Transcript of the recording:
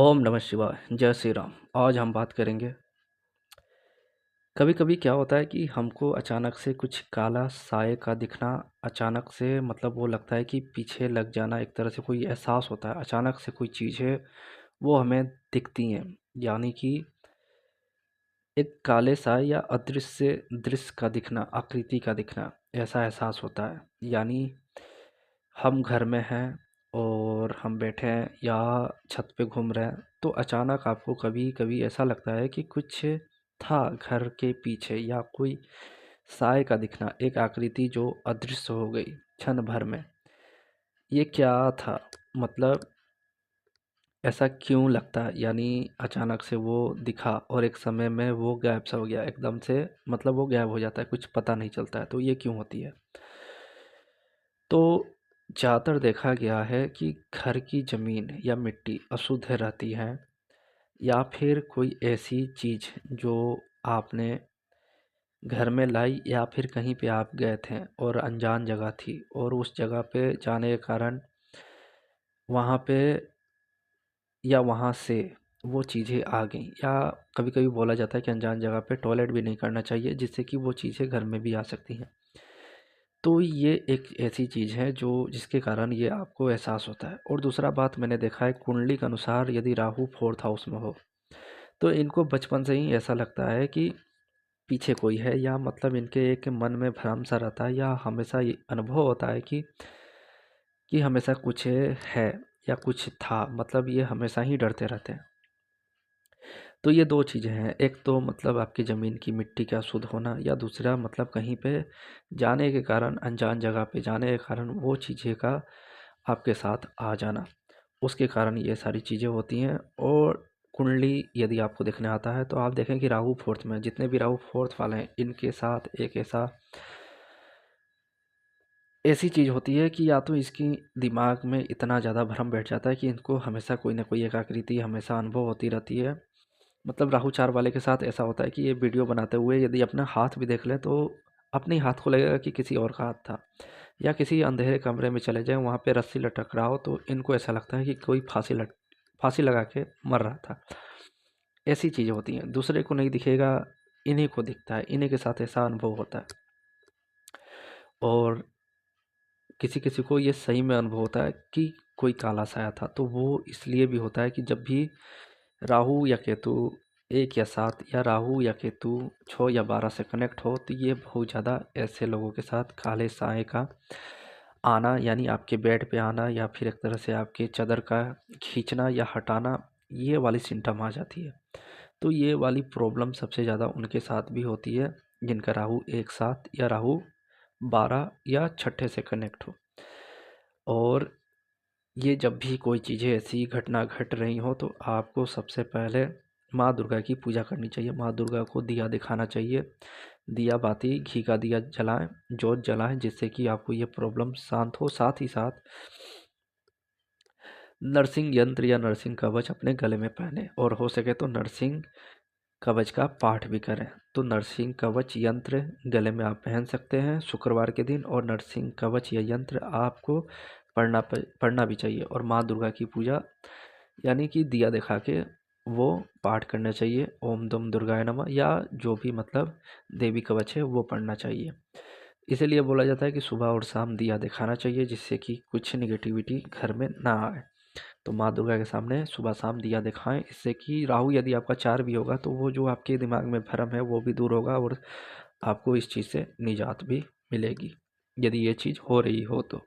ओम नमः शिवाय, जय श्री राम। आज हम बात करेंगे, कभी-कभी क्या होता है कि हमको अचानक से कुछ काला साए का दिखना, अचानक से मतलब वो लगता है कि पीछे लग जाना, एक तरह से कोई एहसास होता है, अचानक से कोई चीज़ें वो हमें दिखती हैं। यानी कि एक काले साए या अदृश्य दृश्य का दिखना, आकृति का दिखना, ऐसा एहसास होता है। यानी हम घर में हैं और हम बैठे हैं या छत पे घूम रहे हैं, तो अचानक आपको कभी-कभी ऐसा लगता है कि कुछ था घर के पीछे, या कोई साए का दिखना, एक आकृति जो अदृश्य हो गई क्षण भर में। ये क्या था? मतलब ऐसा क्यों लगता है? यानी अचानक से वो दिखा और एक समय में वो गायब सा हो गया एकदम से, मतलब वो गायब हो जाता है, कुछ पता नहीं चलता है। तो ये क्यों होती है? तो ज़्यादातर देखा गया है कि घर की ज़मीन या मिट्टी अशुद्ध रहती है, या फिर कोई ऐसी चीज़ जो आपने घर में लाई, या फिर कहीं पे आप गए थे और अनजान जगह थी और उस जगह पे जाने के कारण वहाँ पे या वहाँ से वो चीज़ें आ गई। या कभी-कभी बोला जाता है कि अनजान जगह पे टॉयलेट भी नहीं करना चाहिए, जिससे कि वो चीज़ें घर में भी आ सकती हैं। तो ये एक ऐसी चीज़ है जो जिसके कारण ये आपको एहसास होता है। और दूसरा बात मैंने देखा है, कुंडली के अनुसार यदि राहु 4th हाउस में हो, तो इनको बचपन से ही ऐसा लगता है कि पीछे कोई है, या मतलब इनके एक मन में भ्रम सा रहता है, या हमेशा ये अनुभव होता है कि हमेशा कुछ है या कुछ था, मतलब ये हमेशा ही डरते रहते हैं। तो ये 2 चीज़ें हैं, एक तो मतलब आपकी ज़मीन की मिट्टी का अशुद्ध होना, या दूसरा मतलब कहीं पे जाने के कारण, अनजान जगह पे जाने के कारण वो चीज़ें का आपके साथ आ जाना, उसके कारण ये सारी चीज़ें होती हैं। और कुंडली यदि आपको देखने आता है तो आप देखें कि राहु 4th में, जितने भी राहु 4th वाले हैं, इनके साथ एक ऐसी चीज़ होती है कि या तो इसकी दिमाग में इतना ज़्यादा भ्रम बैठ जाता है कि इनको हमेशा कोई ना कोई एक आकृति हमेशा अनुभव होती रहती है। मतलब राहु 4 वाले के साथ ऐसा होता है कि ये वीडियो बनाते हुए यदि अपना हाथ भी देख लें, तो अपने ही हाथ को लगेगा कि किसी और का हाथ था। या किसी अंधेरे कमरे में चले जाएँ, वहाँ पे रस्सी लटक रहा हो, तो इनको ऐसा लगता है कि कोई फांसी लगा के मर रहा था। ऐसी चीज़ें होती हैं, दूसरे को नहीं दिखेगा, इन्हीं को दिखता है, इन्हीं के साथ ऐसा अनुभव होता है। और किसी-किसी को ये सही में अनुभव होता है कि कोई काला साया था, तो वो इसलिए भी होता है कि जब भी राहु या केतु 1 या 7, या राहु या केतु 6 या 12 से कनेक्ट हो, तो ये बहुत ज़्यादा ऐसे लोगों के साथ काले साए का आना, यानी आपके बेड पे आना, या फिर एक तरह से आपके चादर का खींचना या हटाना, ये वाली सिम्पटम आ जाती है। तो ये वाली प्रॉब्लम सबसे ज़्यादा उनके साथ भी होती है जिनका राहु 1 7 या राहु 12 या छठे से कनेक्ट हो। और ये जब भी कोई चीज़ें ऐसी घटना घट रही हो, तो आपको सबसे पहले माँ दुर्गा की पूजा करनी चाहिए। माँ दुर्गा को दिया दिखाना चाहिए, दिया बाती घी का दिया जलाएं, जोत जलाएं, जिससे कि आपको ये प्रॉब्लम शांत हो। साथ ही साथ नरसिंह यंत्र या नरसिंह कवच अपने गले में पहने, और हो सके तो नरसिंह कवच का पाठ भी करें। तो नरसिंह कवच यंत्र गले में आप पहन सकते हैं शुक्रवार के दिन, और नरसिंह कवच या यंत्र आपको पढ़ना भी चाहिए। और माँ दुर्गा की पूजा यानी कि दिया दिखा के वो पाठ करना चाहिए, ओम दम दुर्गाय नमः, या जो भी मतलब देवी कवच है वो पढ़ना चाहिए। इसीलिए बोला जाता है कि सुबह और शाम दिया दिखाना चाहिए, जिससे कि कुछ निगेटिविटी घर में ना आए। तो माँ दुर्गा के सामने सुबह शाम दिया दिखाएं, इससे कि राहु यदि आपका 4 भी होगा, तो वो जो आपके दिमाग में भ्रम है वो भी दूर होगा, और आपको इस चीज़ से निजात भी मिलेगी, यदि ये चीज़ हो रही हो तो।